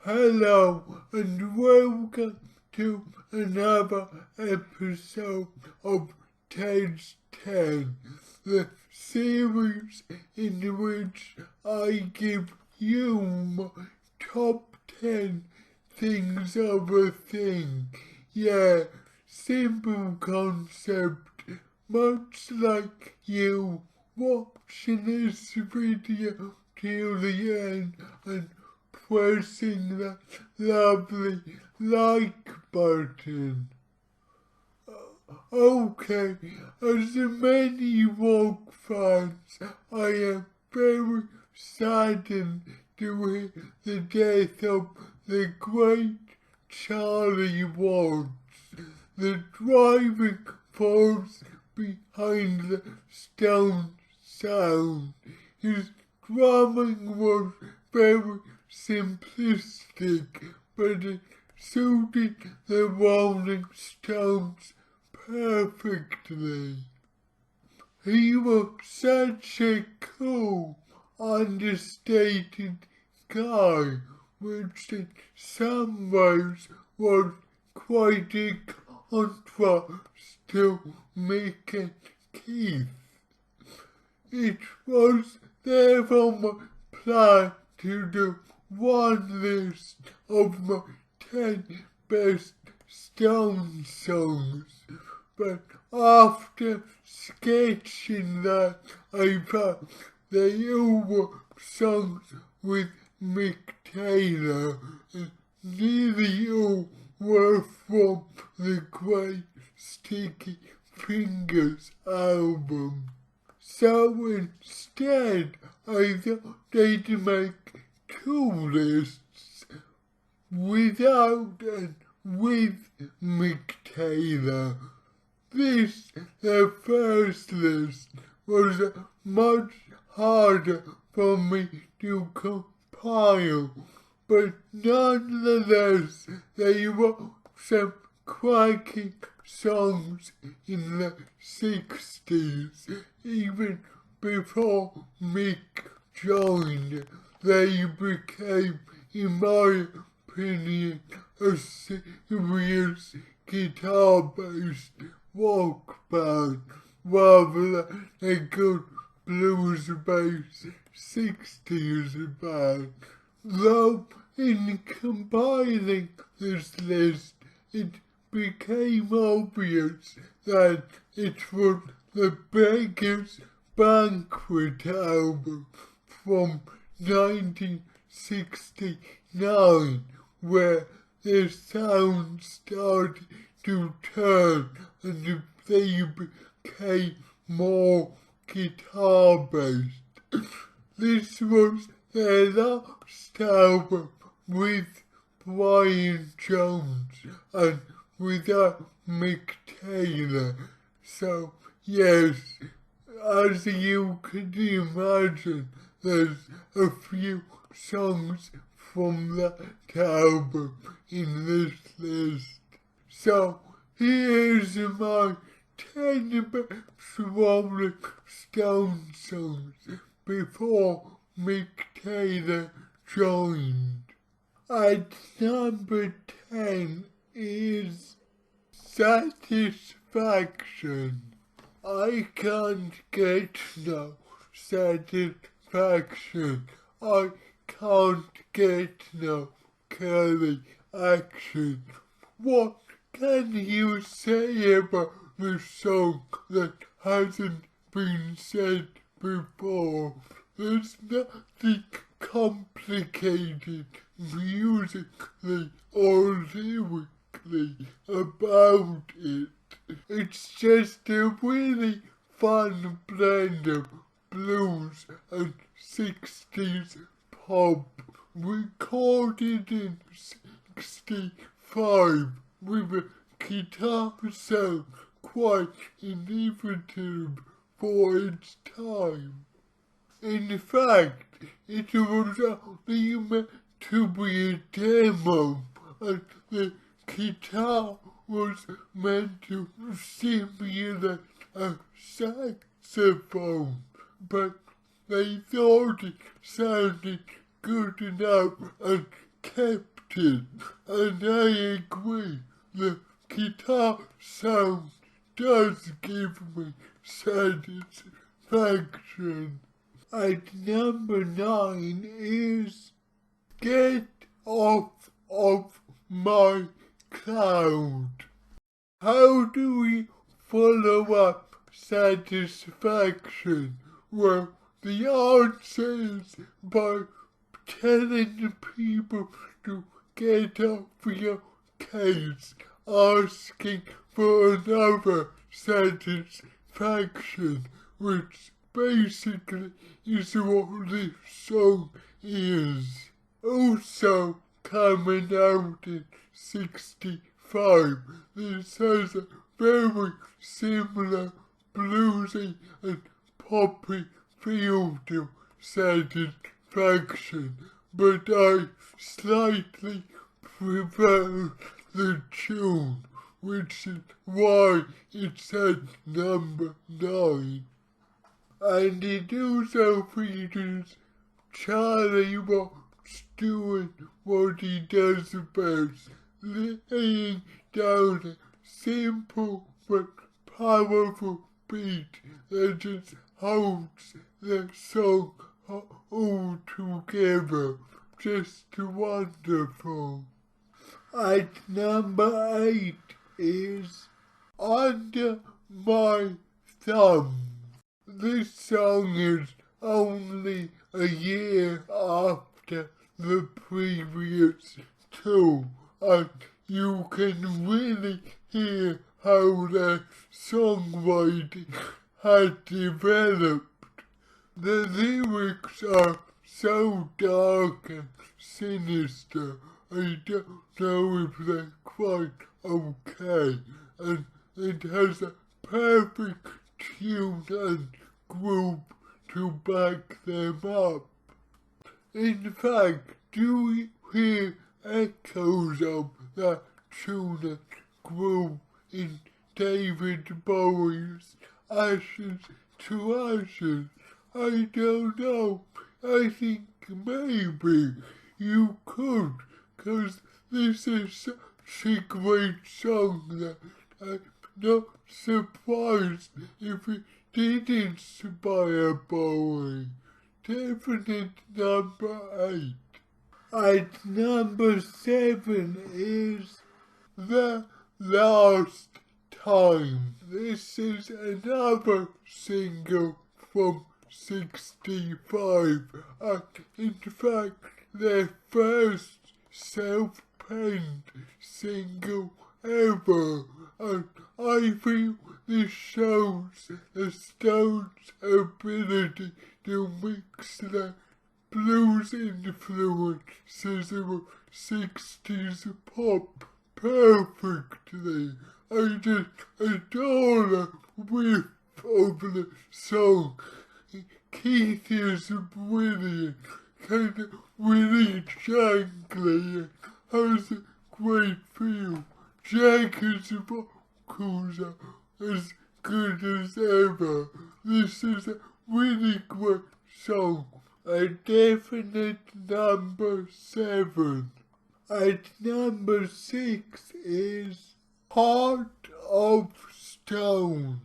Hello and welcome to another episode of Ted's 10, the series in which I give you my top 10 things of a thing. Yeah, simple concept, much like you watching this video till the end and pressing that lovely like button. Okay, as many rock fans, I am very saddened to hear the death of the great Charlie Watts, the driving force behind the Stone sound. His drumming was very simplistic, but it suited the Rolling Stones perfectly. He was such a cool, understated guy, which in some ways was quite a contrast to Mick and Keith. It was therefore my plan to do one list of my 10 best Stone songs, but after sketching that, I found they all were songs with Mick Taylor, and nearly all were from the great Sticky Fingers album. So instead, I thought they'd make two lists, without and with Mick Taylor. The first list, was much harder for me to compile, but nonetheless, they were some cracking songs in the 60s, even before Mick joined. They became, in my opinion, a serious guitar-based rock band rather than a good blues-based 60s band. Though in compiling this list, it became obvious that it was the Beggar's Banquet album from 1969, where the sound started to turn and they became more guitar-based. This was their last album with Brian Jones and without Mick Taylor. So yes, as you can imagine, there's a few songs from that album in this list. So here's my 10 best Rolling Stone songs before Mick Taylor joined. At number 10 is Satisfaction. I can't get no satisfaction. I can't get no curly action. What can you say about the song that hasn't been said before? There's nothing complicated musically or lyrically about it. It's just a really fun blend of blues and 60s pop, recorded in 65 with a guitar sound quite innovative for its time. In fact, it was only meant to be a demo, and the guitar was meant to simulate a saxophone, but they thought it sounded good enough and kept it, and I agree. The guitar sound does give me satisfaction. At number 9 is Get Off of My Cloud. How do we follow up satisfaction? Well, the answer is by telling people to get off your case, asking for another satisfaction, which basically is what this song is. Also coming out in 65, this has a very similar bluesy and poppy feel to Satisfaction, but I slightly prefer the tune, which is why it's at number 9. And it also features Charlie Watts doing what he does best, laying down a simple but powerful beat that just holds the song all together. Just wonderful. At number 8 is Under My Thumb. This song is only a year after the previous two, and you can really hear how their songwriting had developed. The lyrics are so dark and sinister, I don't know if they're quite okay, and it has a perfect tune and group to back them up. In fact, do you hear echoes of that tune and group in David Bowie's Ashes to Ashes? I don't know. I think maybe you could, 'cause this is such a great song that I'm not surprised if it did inspire Bowie. Definite number 8. At number 7 is The Last Time. This is another single from 65, and in fact their first self-penned single ever, and I feel this shows the Stones' ability to mix their blues influences of 60s pop perfectly. I just adore the riff of the song. Keith is brilliant, kind of really jangly, and has a great feel. Jagger's vocals are as good as ever. This is a really great song. A definite number 7. At number 6 is Heart of Stone.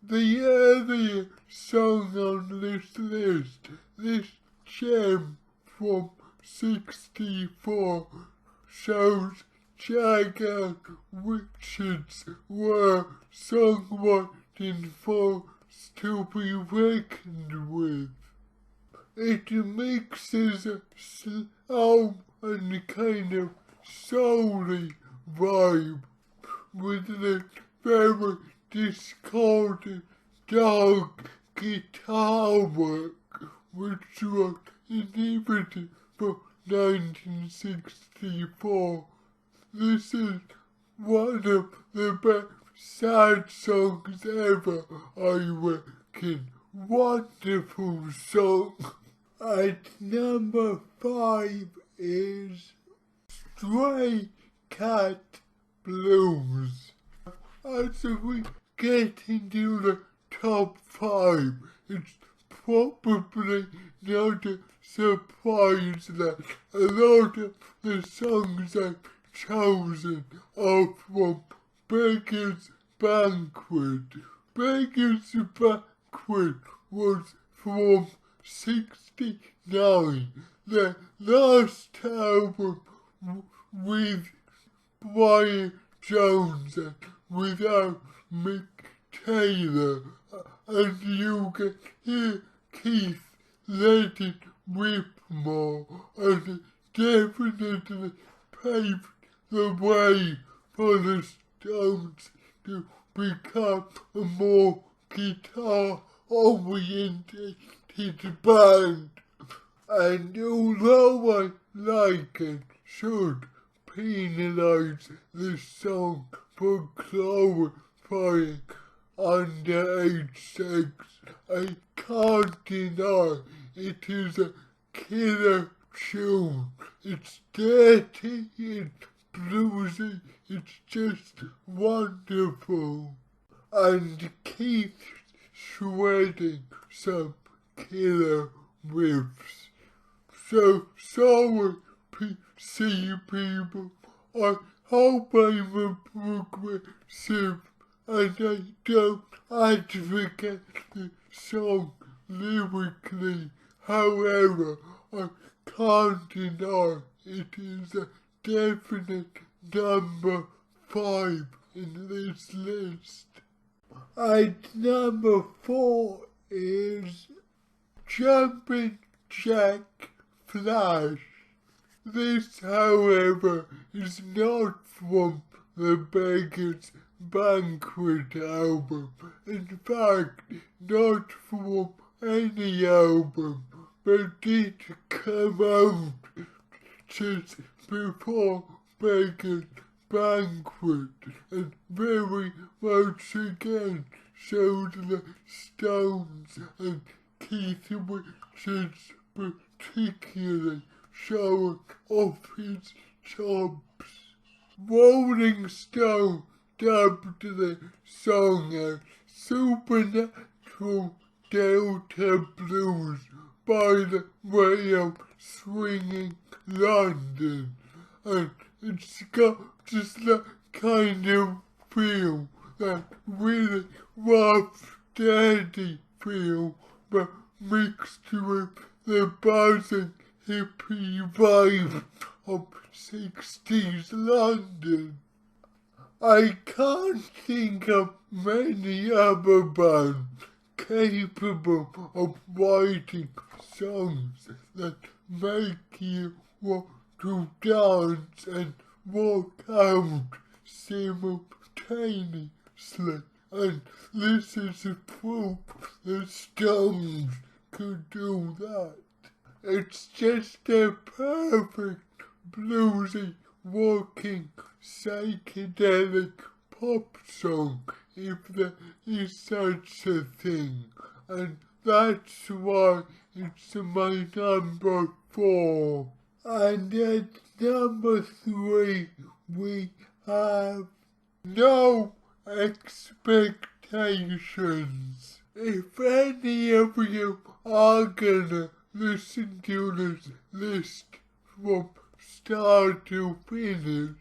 The earlier song on this list, this gem from 64, shows Jagger and Richards were songwriting force to be reckoned with. It mixes a slow and kind of soul-y vibe with the very discordant dark guitar work, which was inhibited for 1964. This is one of the best sad songs ever, I reckon. Wonderful song. At number 5 is Stray Cat Blues. As we get into the top 5, it's probably not a surprised that a lot of the songs I've chosen are from Beggar's Banquet. Beggar's Banquet was from '69, the last album with Brian Jones and without Mick Taylor, and you can hear Keith let it rip more, and it definitely paved the way for the Stones to become a more guitar-oriented band. And although I like and should penalise the song for glorifying underage sex, I can't deny it is a killer tune. It's dirty, it's bluesy, it's just wonderful. And Keith shredding some killer riffs. So sorry, PC people. I hope I'm a progressive and I don't advocate the song lyrically. However, I can't deny it is a definite number 5 in this list. And number 4 is Jumpin' Jack Flash. This, however, is not from the Beggar's Banquet album. In fact, not from any album, but did come out just before Beggar's Banquet, and very much again showed the Stones and Keith Richards particularly showing off his chops. Rolling Stone dubbed the song as supernatural Delta blues by the way of swinging London, and it's got just that kind of feel, that really rough, dirty feel, but mixed with the buzzing hippie vibe of 60s London. I can't think of many other bands capable of writing songs that make you want to dance and walk out simultaneously, and this is a proof the Stones could do that. It's just a perfect bluesy, walking, psychedelic pop song, if there is such a thing, and that's why it's my number 4. And at number 3 we have No Expectations. If any of you are gonna listen to this list from start to finish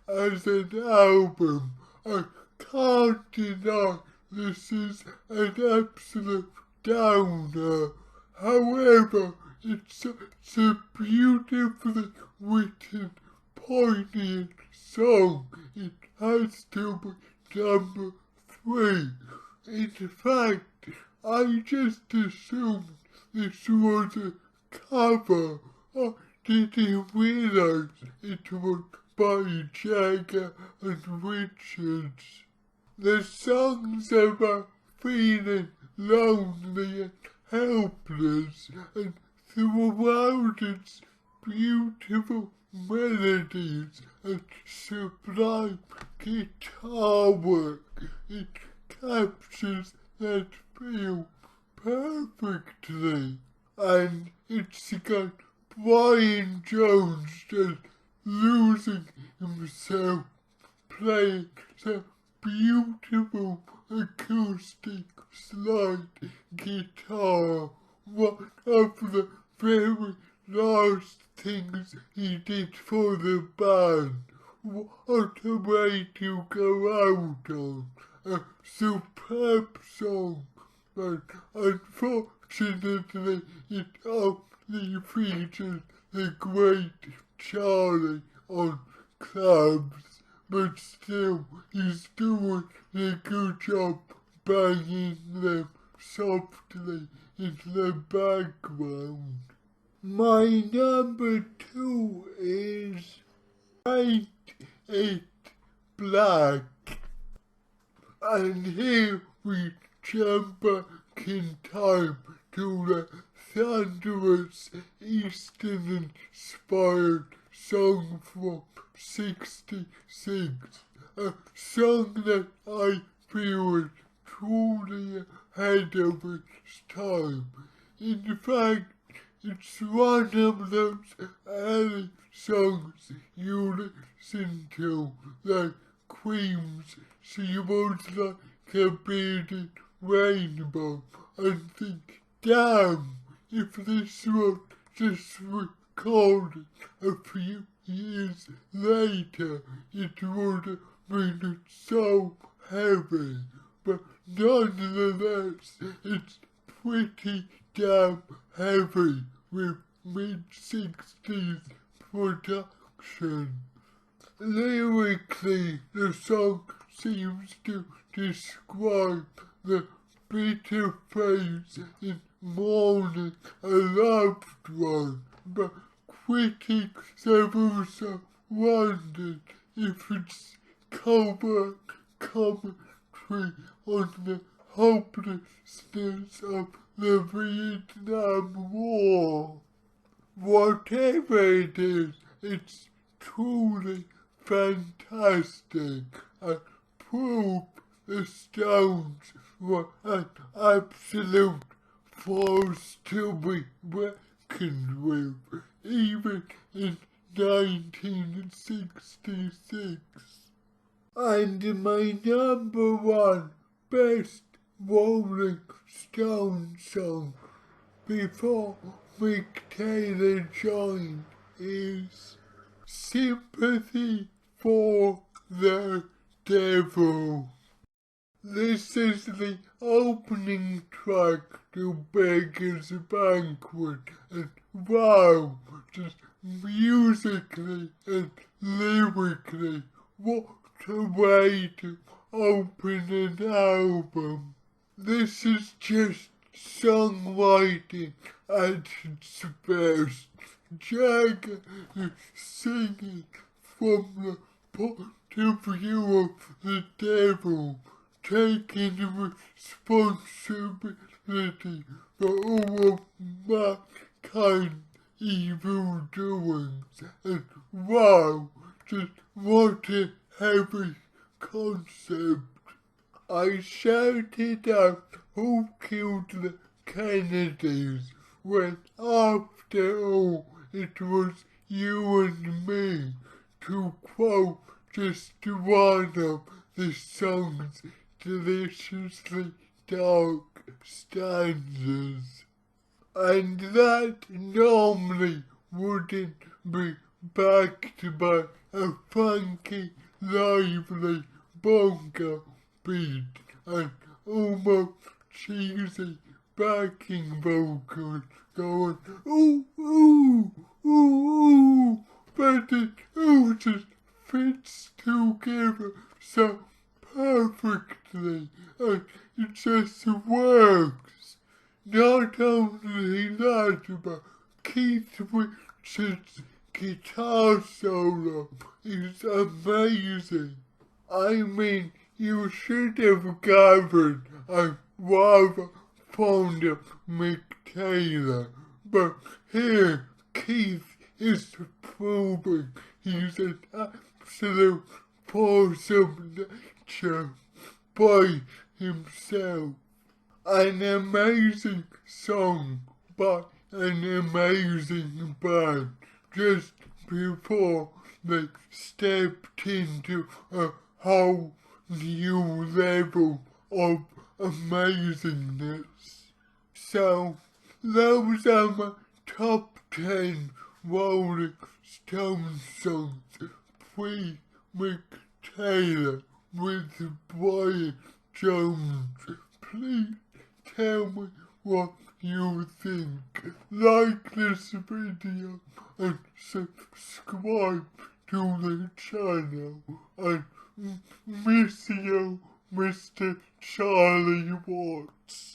as an album, I can't deny this is an absolute downer. However, it's such a beautifully written, poignant song, it has to be number 3. In fact, I just assumed this was a cover. I didn't realize it was by Jagger and Richards. The song's about feeling lonely and helpless, and throughout its beautiful melodies and sublime guitar work, it captures that feel perfectly. And it's got Brian Jones just losing himself playing some beautiful acoustic slide guitar, one of the very last things he did for the band. What a way to go out on. A superb song, but unfortunately it only features the great Charlie on clubs, but still he's doing a good job banging them softly into the background. My number 2 is Paint It Black. And here we jump back in time to the thunderous Eastern-inspired song from '66, a song that I feel is truly ahead of its time. In fact, it's one of those early songs you listen to, like Queen's She Was Like a Bearded Rainbow, and think, damn, if this was just recorded a few years later, it would have been so heavy. But nonetheless, it's pretty damn heavy with mid-60s production. Lyrically, the song seems to describe the bitter phase in mourning a loved one, but critics have also wondered if it's covert commentary on the hopelessness of the Vietnam War. Whatever it is, it's truly fantastic and proof the Stones were an absolute force to be reckoned with, even in 1966. And my number 1 best Rolling Stone song before Mick Taylor joined is Sympathy for the Devil. This is the opening track to Beggar's Banquet, and wow, just musically and lyrically, what a way to open an album. This is just songwriting at its best. Jagger is singing from the point of view of the devil, taking responsibility for all of mankind's evil doings. And wow, just what a heavy concept. I shouted out who killed the Kennedys when after all it was you and me, to quote just one of the song's deliciously dark stanzas. And that normally wouldn't be backed by a funky, lively bongo beat and almost cheesy backing vocals going ooh, ooh, ooh, ooh, but it all just fits together so perfectly and it just works. Not only that, but Keith Richards' guitar solo is amazing. I mean, you should have gathered I'm rather fond of Mick Taylor, but here Keith is proving he's an absolute force of nature by himself. An amazing song by an amazing band just before they stepped into a whole new level of amazingness. So, those are my top 10 Rolling Stone songs pre Mick Taylor with Brian Jones. Please tell me what you think. Like this video and subscribe to the channel. And miss you, Mr. Charlie Watts.